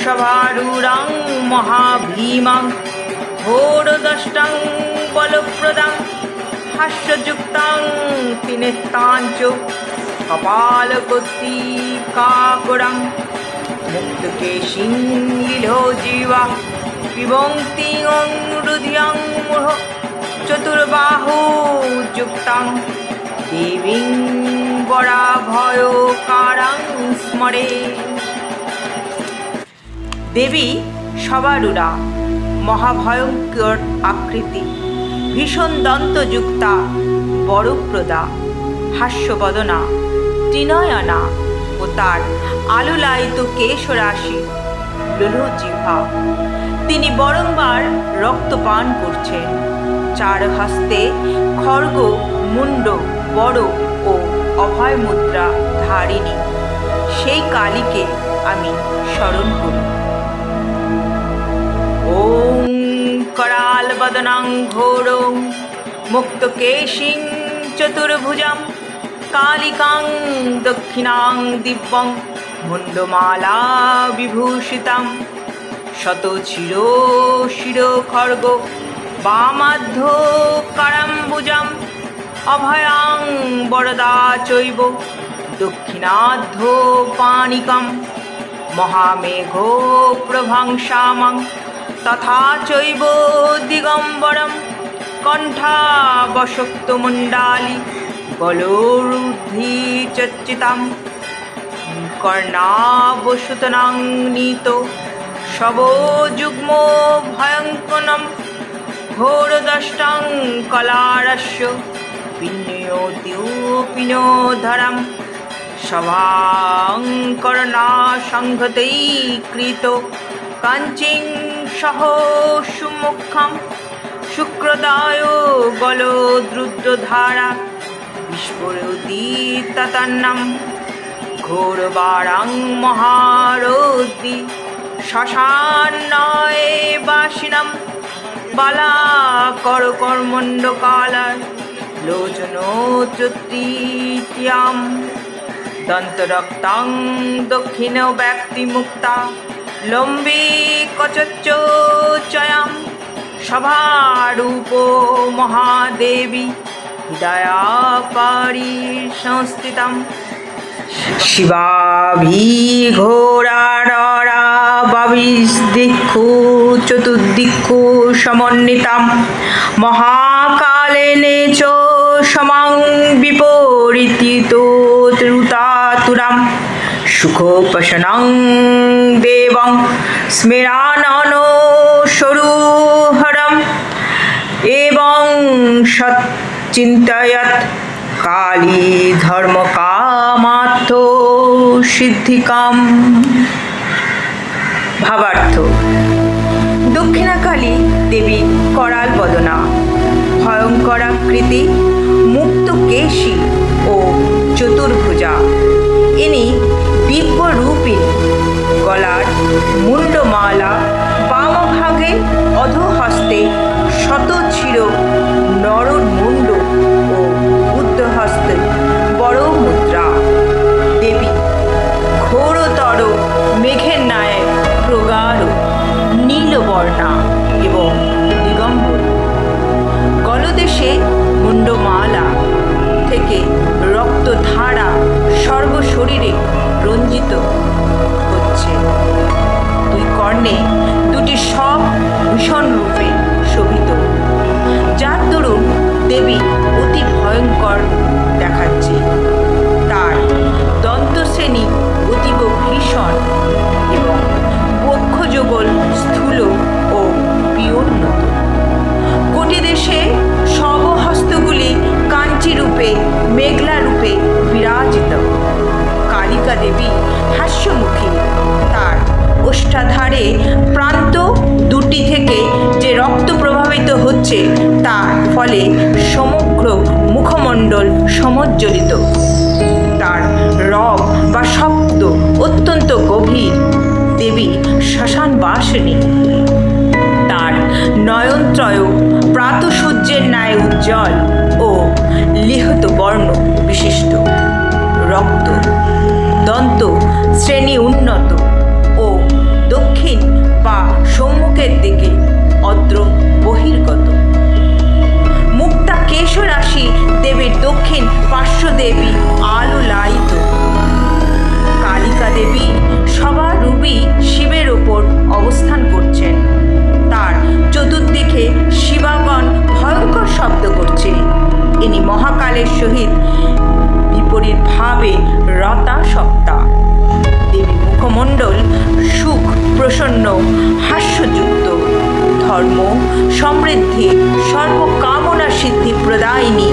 সভারূঢ়ং মহাভীমং ঘোরদষ্টং বলপ্রদং হাস্যযুক্তং ত্রিনেত্রাঞ্চ কপালকৌস্তুভকাকুরং মুক্তকেশীং লীলোজ্জিহ্বা পিবন্তি হৃদয়ং মুহুঃ চতুর্বাহুযুক্তাং দেবীং বরাভয়কারং স্মরে। দেবী সভারূঢ়া, মহাভয়ঙ্কর আকৃতি, ভীষণ দন্তযুক্তা, বরপ্রদা, হাস্যবদনা, ত্রিনয়না ও তার আলুলায়িত কেশরাশি, লোলজিহ্বা। তিনি বারংবার রক্তপান করছেন। চার হস্তে খড়গ, মুণ্ড, বড় ও অভয় মুদ্রা ধারিণী সেই কালীকে আমি স্মরণ করি। ওং करालवदनं घोरं मुक्तकेशीं चतुर्भुजं कालिकां दक्षिणां दिव्यं मुण्डमाला विभूषितं शतशिरो वामाद्धो करम्बुजं अभयां वरदा चैव दक्षिणाद्धो पाणिकं महामेघो प्रभंसामं तथा चैव दिगंबरं कण्ठावशक्तमुण्डाली गलोरुद्धीचर्चितं कर्णावसुतनं नीतो शवोजुग्मो भयङ्करं घोरदष्टं कलारस्य पिन्योद्योपिनोधरं शभाङ्करणासङ्घतैकृतो काञ्चीं सह सुमुखं शुक्रदायो गलोद्रुद्धारा विस्फुरतीतन्नं घोरवारां महारौद्री शशान्नये वासिनं बालाकरकर्मण्डकाला लोचनोत्तरीत्यां दन्तरक्तं दक्षिणव्याप्तिमुक्ता लम्बिकचोच्चयं सभारूपो महादेवी हृदयापारी संस्थितं शिवाभिघोरारराभिर्दिक्षु चतुर्दिक्षु समन्वितं महाकालेन च समं विपरीतितोरुतातुरं सुखोपशनं देवं स्मराननो स्वरूहरम् एवं सच्चिन्तयत् काली धर्मकामार्थो सिद्धिकाम। भावार्थ दक्षिणाकाली देवी कराल बदना, भयंकराकृति, मुक्तकेशी ओ चतुर्भुजा। इनी दिव्यरूपिणी, गलार मुंडमाला, बामभागे अधोहस्ते शतशिर नरर मुंड ओ ऊर्ध्वहस्ते बड़ मुद्रा। देवी घोरतर मेघेर न्याय प्रगाढ़ नीलवर्णा एवं दिगम्बरी। गलदेशे मुंडमाला থেকে রক্তধারা সর্বশরীরে রঞ্জিত হচ্ছে। দুই কর্ণে দুটি সব ভীষণ রূপে শোভিত, যার দরুন দেবী অতি ভয়ঙ্কর দেখাচ্ছে। তার দন্তশ্রেণী অতীব ভীষণ এবং বক্ষযুগল স্থূল ও পিয়োন্নত। কোটি দেশে সবহস্তগুলি কাঞ্চি রূপে মেঘলা রূপে বিরাজিত। কালিকা দেবী হাস্যমুখী, তার ওষ্ঠাধারে প্রান্ত দুটি থেকে যে রক্ত প্রবাহিত হচ্ছে তার ফলে সমগ্র মুখমণ্ডল সমজ্জলিত। তার রব বা শব্দ অত্যন্ত গভীর। দেবী শ্মশানবাসিনী। তার নয়নত্রয় প্রাতঃসূর্যের ন্যায় উজ্জ্বল ও লিখিত বর্ণ বিশিষ্ট। রক্ত দন্ত শ্রেণী উন্নত ও দক্ষিণ বা সম্মুখের দিকে অদ্র বহির্গত। মুক্তা কেশ রাশি দেবীর দক্ষিণ পার্শ্বদেবী আলোলায়িত। কালিকা দেবী সবারূপী শিবের ওপর অবস্থান করছেন। তার চতুর্দিকে শিবাগণ ভয়ঙ্কর শব্দ করছে। ইনি মহাকালের সহিত বিপরীতভাবে রতা সত্তা। দেবী মুখমণ্ডল সুখ প্রসন্ন হাস্যযুক্ত। ধর্ম সমৃদ্ধি সর্বকামনা সিদ্ধি প্রদায়িনী